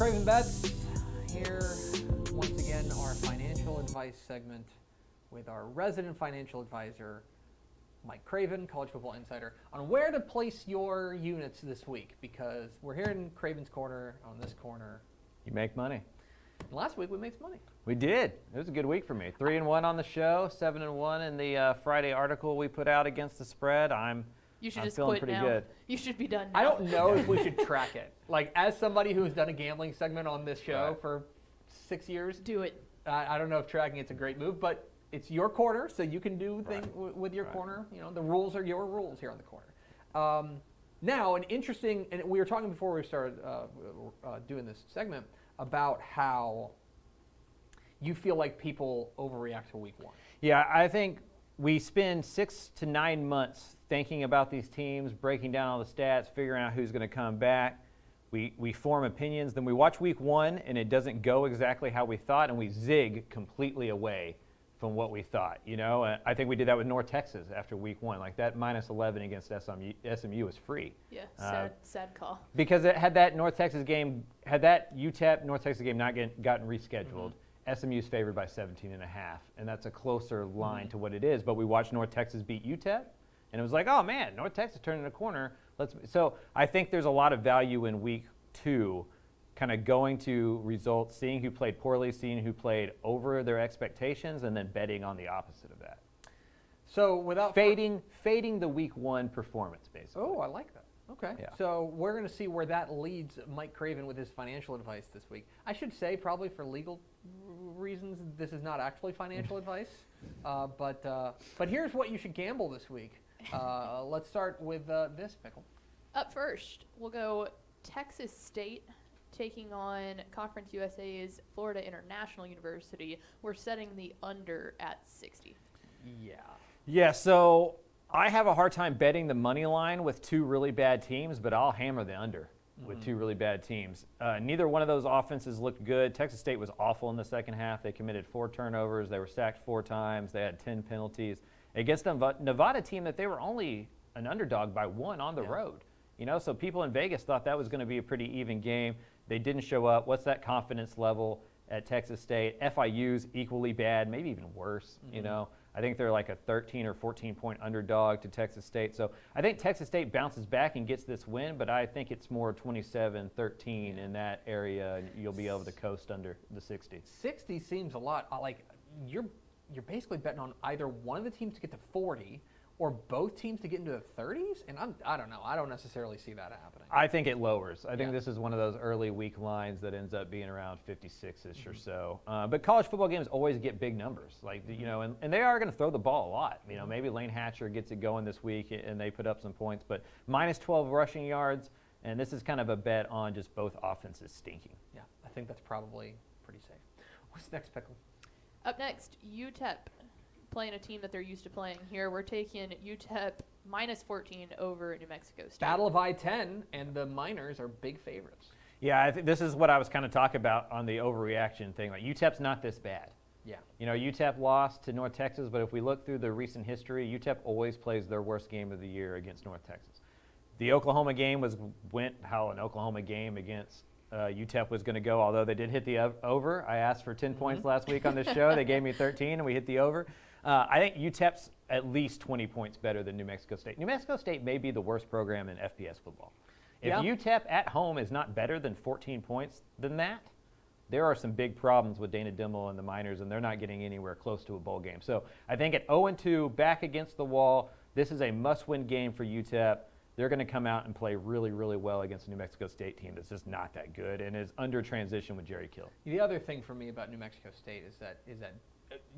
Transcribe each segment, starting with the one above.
Craven Bets here once again, our financial advice segment with our resident financial advisor, Mike Craven, College Football Insider, on where to place your units this week, because we're here in Craven's Corner, on this corner. You make money. And last week we made some money. We did. It was a good week for me. 3-1 on the show, 7-1 in the Friday article we put out against the spread. You should I'm just feeling quit pretty now. good. You should be done now. I don't know if we should track it. Like, as somebody who's done a gambling segment on this show for 6 years, Do it. I don't know if tracking it's a great move, but it's your corner, so you can do things with your corner. You know, the rules are your rules here on the corner. Now, an interesting, and we were talking before we started doing this segment about how you feel like people overreact to week one. Yeah, I think we spend 6 to 9 months thinking about these teams, breaking down all the stats, figuring out who's going to come back. We form opinions, then we watch week one, and it doesn't go exactly how we thought, and we zig completely away from what we thought. You know, I think we did that with North Texas after week one. Like that -11 against SMU was free. Yeah, sad call. Because had that UTEP North Texas game not gotten rescheduled, SMU's favored by 17.5, and that's a closer line to what it is. But we watched North Texas beat UTEP, and it was like, oh man, North Texas turning a corner. So I think there's a lot of value in week two, kind of going to results, seeing who played poorly, seeing who played over their expectations, and then betting on the opposite of that. So without fading the week one performance, basically. Oh, I like that. Okay. Yeah. So we're going to see where that leads Mike Craven with his financial advice this week. I should say, probably for legal reasons, this is not actually financial advice. But here's what you should gamble this week. Let's start with this, Pickle. Up first, we'll go Texas State taking on Conference USA's Florida International University. We're setting the under at 60. Yeah. Yeah, so I have a hard time betting the money line with two really bad teams, but I'll hammer the under with two really bad teams. Neither one of those offenses looked good. Texas State was awful in the second half. They committed 4 turnovers. They were sacked 4 times. They had 10 penalties against a Nevada team that they were only an underdog by 1 on the road. You know, so people in Vegas thought that was going to be a pretty even game. They didn't show up. What's that confidence level at Texas State? FIU's equally bad, maybe even worse, you know. I think they're like a 13 or 14-point underdog to Texas State. So I think Texas State bounces back and gets this win, but I think it's more 27-13 in that area, and you'll be able to coast under the 60. 60 seems a lot. Like you're basically betting on either one of the teams to get to 40 or both teams to get into the 30s, and I don't know. I don't necessarily see that happening. I think it lowers. I think this is one of those early week lines that ends up being around 56-ish or so. But college football games always get big numbers, like you know, and they are going to throw the ball a lot. You know, maybe Lane Hatcher gets it going this week and they put up some points, but -12 rushing yards, and this is kind of a bet on just both offenses stinking. Yeah, I think that's probably pretty safe. What's next, Pickle? Up next, UTEP playing a team that they're used to playing here. We're taking UTEP -14 over New Mexico State. Battle of I-10, and the Miners are big favorites. Yeah, I think this is what I was kind of talking about on the overreaction thing. Like UTEP's not this bad. Yeah. You know, UTEP lost to North Texas, but if we look through the recent history, UTEP always plays their worst game of the year against North Texas. The Oklahoma game went how an Oklahoma game against UTEP was going to go, although they did hit the over. I asked for 10 points last week on this show. They gave me 13, and we hit the over. I think UTEP's at least 20 points better than New Mexico State. New Mexico State may be the worst program in FBS football. If UTEP at home is not better than 14 points than that, there are some big problems with Dana Dimmel and the Miners, and they're not getting anywhere close to a bowl game. So I think at 0-2, back against the wall, this is a must-win game for UTEP. They're going to come out and play really, really well against a New Mexico State team that's just not that good and is under transition with Jerry Kill. The other thing for me about New Mexico State is that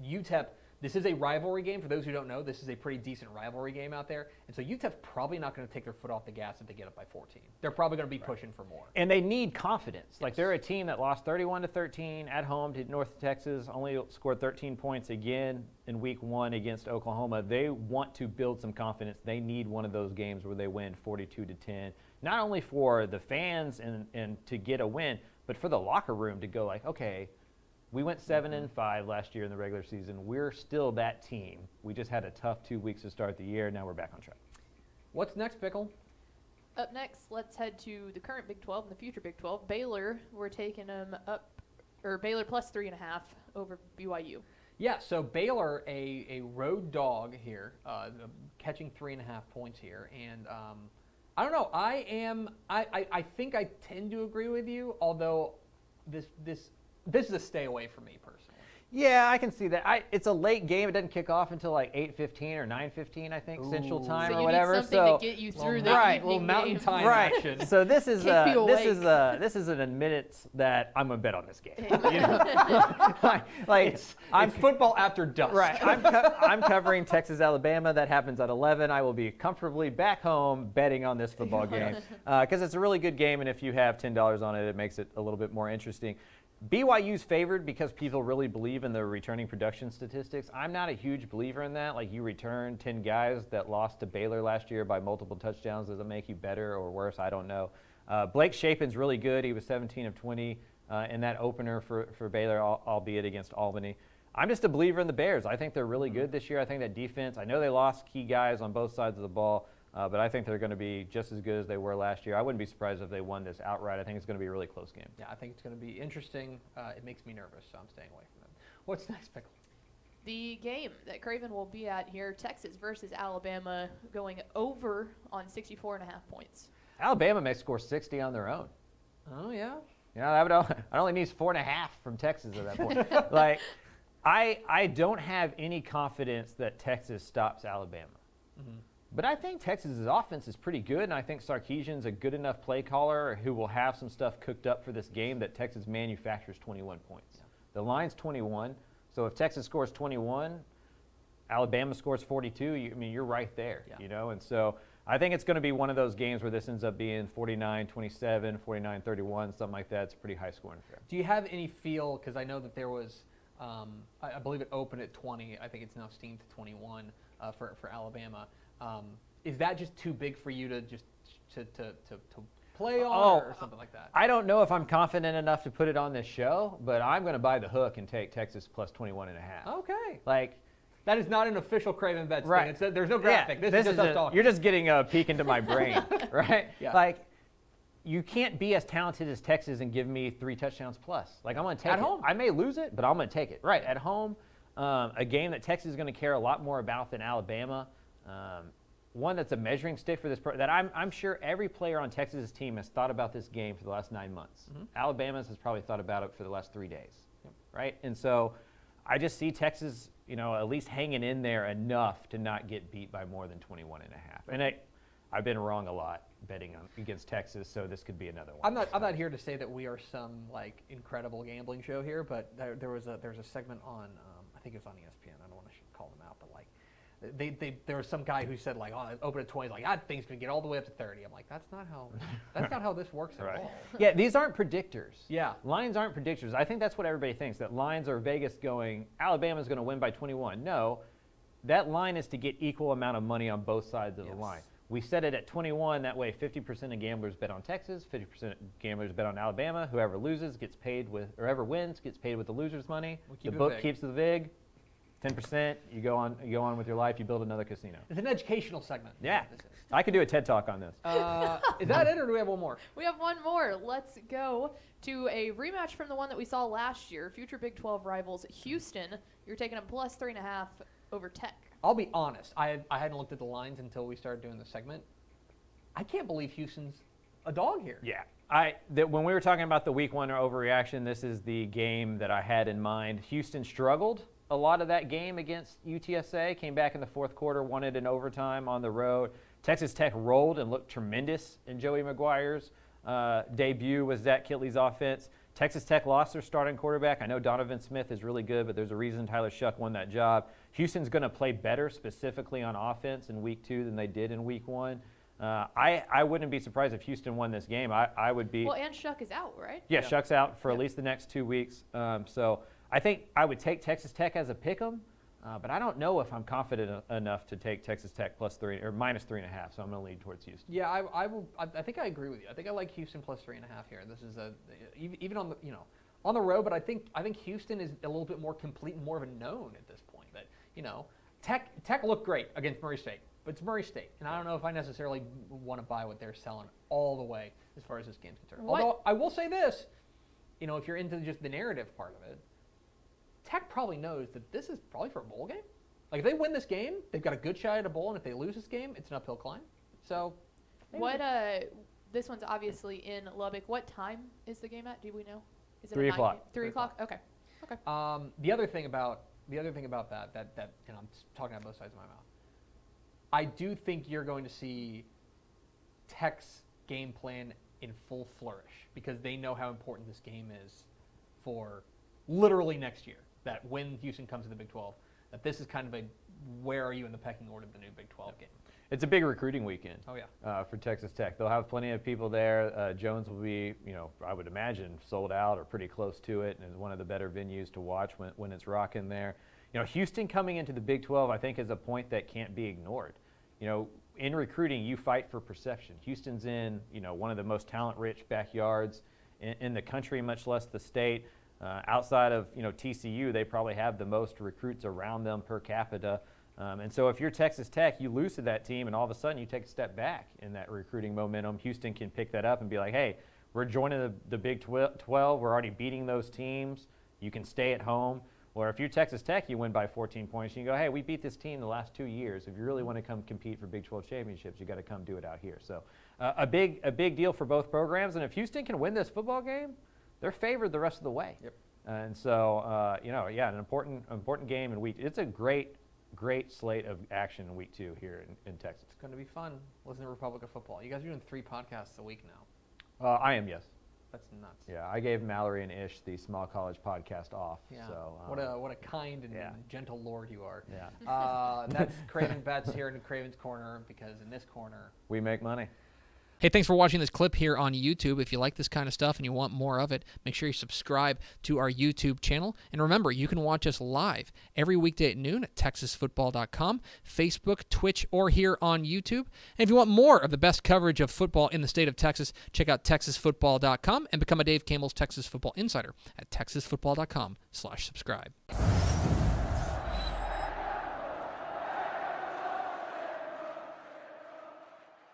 UTEP, this is a rivalry game. For those who don't know, this is a pretty decent rivalry game out there. And so UTEP's probably not going to take their foot off the gas if they get up by 14. They're probably going to be pushing for more. And they need confidence. Like they're a team that lost 31-13 at home to North Texas, only scored 13 points again in week one against Oklahoma. They want to build some confidence. They need one of those games where they win 42-10, not only for the fans and to get a win, but for the locker room to go like, okay, we went 7-5 last year in the regular season. We're still that team. We just had a tough 2 weeks to start the year. Now we're back on track. What's next, Pickle? Up next, let's head to the current Big 12 and the future Big 12. Baylor, we're taking them Baylor plus 3.5 over BYU. Yeah, so Baylor, a road dog here, catching 3.5 points here, and I don't know. I think I tend to agree with you, although this is a stay away from me personally. Yeah, I can see that. It's a late game. It doesn't kick off until like 8:15 or 9:15, I think, Central Time so or whatever. You need something to get you through the evening little mountain game. time Right. action. So this is Keep an admittance that I'm gonna bet on this game. You know? It's football after dusk. Right. I'm covering Texas Alabama. That happens at 11. I will be comfortably back home betting on this football game because it's a really good game, and if you have $10 on it, it makes it a little bit more interesting. BYU's favored because people really believe in the returning production statistics. I'm not a huge believer in that. Like, you return 10 guys that lost to Baylor last year by multiple touchdowns. Does it make you better or worse? I don't know. Blake Shapen's really good. He was 17 of 20 in that opener for Baylor, albeit against Albany. I'm just a believer in the Bears. I think they're really good this year. I think that defense, I know they lost key guys on both sides of the ball, but I think they're going to be just as good as they were last year. I wouldn't be surprised if they won this outright. I think it's going to be a really close game. Yeah, I think it's going to be interesting. It makes me nervous, so I'm staying away from them. What's next, Pickle? The game that Craven will be at here, Texas versus Alabama, going over on 64.5 points. Alabama may score 60 on their own. Oh, yeah? Yeah, that only needs 4.5 from Texas at that point. Like, I don't have any confidence that Texas stops Alabama. Mm-hmm. But I think Texas's offense is pretty good, and I think Sarkisian's a good enough play caller who will have some stuff cooked up for this game that Texas manufactures 21 points. Yeah. The line's 21, so if Texas scores 21, Alabama scores 42, you're right there, you know? And so I think it's going to be one of those games where this ends up being 49-27, 49-31, something like that. It's a pretty high-scoring affair. Do you have any feel, because I know that there was, I believe it opened at 20. I think it's now steamed to 21 for Alabama. Is that just too big for you to just to play on or something like that? I don't know if I'm confident enough to put it on this show, but I'm going to buy the hook and take Texas plus 21.5. Okay. Like, that is not an official Craven Bets right. thing. There's no graphic. Yeah, this is just us talking. You're just getting a peek into my brain, right? Yeah. Like, you can't be as talented as Texas and give me 3 touchdowns plus. Like, I'm going to take it. At home. I may lose it, but I'm going to take it. Right, at home, a game that Texas is going to care a lot more about than Alabama. One that's a measuring stick for this that I'm sure every player on Texas's team has thought about this game for the last 9 months. Mm-hmm. Alabama's has probably thought about it for the last 3 days, right? And so I just see Texas, at least hanging in there enough to not get beat by more than 21.5. And I've been wrong a lot betting against Texas, so this could be another one. I'm not here to say that we are some like incredible gambling show here, but there's a segment on I think it was on ESPN. I don't want to call them out, but like. There was some guy who said like, oh, open at 20, like that thing's gonna get all the way up to 30. I'm like, that's not how this works at all. Yeah, these aren't predictors. Yeah, lines aren't predictors. I think that's what everybody thinks, that lines are Vegas going, Alabama's going to win by 21. No, that line is to get equal amount of money on both sides of the line. We set it at 21. That way, 50% of gamblers bet on Texas, 50% of gamblers bet on Alabama. Whoever loses gets paid with, or whoever wins gets paid with the loser's money. The book keeps the vig. 10%, you go on with your life, you build another casino. It's an educational segment. Yeah. I could do a TED Talk on this. Is that it, or do we have one more? We have one more. Let's go to a rematch from the one that we saw last year. Future Big 12 rivals, Houston. You're taking them plus 3.5 over Tech. I'll be honest. I hadn't looked at the lines until we started doing the segment. I can't believe Houston's a dog here. Yeah. When we were talking about the week 1 overreaction, this is the game that I had in mind. Houston struggled a lot of that game against UTSA, came back in the fourth quarter, won it in overtime on the road. Texas Tech rolled and looked tremendous in Joey McGuire's debut with Zach Kitley's offense. Texas Tech lost their starting quarterback. I know Donovan Smith is really good, but there's a reason Tyler Shuck won that job. Houston's going to play better specifically on offense in week 2 than they did in week 1. I wouldn't be surprised if Houston won this game. I would be. Well, and Shuck is out, right? Yeah, Shuck's out for at least the next 2 weeks. So I think I would take Texas Tech as a pick'em, but I don't know if I'm confident enough to take Texas Tech plus 3 or minus 3.5. So I'm going to lean towards Houston. Yeah, I think I agree with you. I think I like Houston plus 3.5 here. This is even on the on the road, but I think Houston is a little bit more complete and more of a known at this point. That Tech looked great against Murray State. but it's Murray State, and I don't know if I necessarily want to buy what they're selling all the way as far as this game's concerned. What? Although I will say this, if you're into just the narrative part of it, Tech probably knows that this is probably for a bowl game. Like if they win this game, they've got a good shot at a bowl, and if they lose this game, it's an uphill climb. So, This one's obviously in Lubbock. What time is the game at? Do we know? Is it 3 a o'clock. 3 o'clock. Okay. The other thing about that, and I'm talking out both sides of my mouth, I do think you're going to see Tech's game plan in full flourish because they know how important this game is for literally next year. That when Houston comes to the Big 12, that this is kind of a where are you in the pecking order of the new Big 12 game. It's a big recruiting weekend. Oh, yeah. For Texas Tech. They'll have plenty of people there. Jones will be, I would imagine, sold out or pretty close to it, and is one of the better venues to watch when it's rocking there. Houston coming into the Big 12, I think, is a point that can't be ignored. In recruiting, you fight for perception. Houston's in, one of the most talent-rich backyards in the country, much less the state. Outside of, TCU, they probably have the most recruits around them per capita. And so if you're Texas Tech, you lose to that team, and all of a sudden you take a step back in that recruiting momentum. Houston can pick that up and be like, hey, we're joining the Big 12. We're already beating those teams. You can stay at home. Or if you're Texas Tech, you win by 14 points. And you go, hey, we beat this team the last 2 years. If you really want to come compete for Big 12 championships, you got to come do it out here. So a big deal for both programs. And if Houston can win this football game, they're favored the rest of the way. Yep. And so, an important game in week. It's a great slate of action in week 2 here in Texas. It's going to be fun. Listen to Republic of Football. You guys are doing 3 podcasts a week now. I am, yes. That's nuts. Yeah, I gave Mallory and Ish the Small College podcast off. Yeah. So, what a kind and gentle Lord you are. Yeah. That's Craven Bets here in Craven's Corner, because in this corner we make money. Hey, thanks for watching this clip here on YouTube. If you like this kind of stuff and you want more of it, make sure you subscribe to our YouTube channel. And remember, you can watch us live every weekday at noon at texasfootball.com, Facebook, Twitch, or here on YouTube. And if you want more of the best coverage of football in the state of Texas, check out texasfootball.com and become a Dave Campbell's Texas Football Insider at texasfootball.com/subscribe.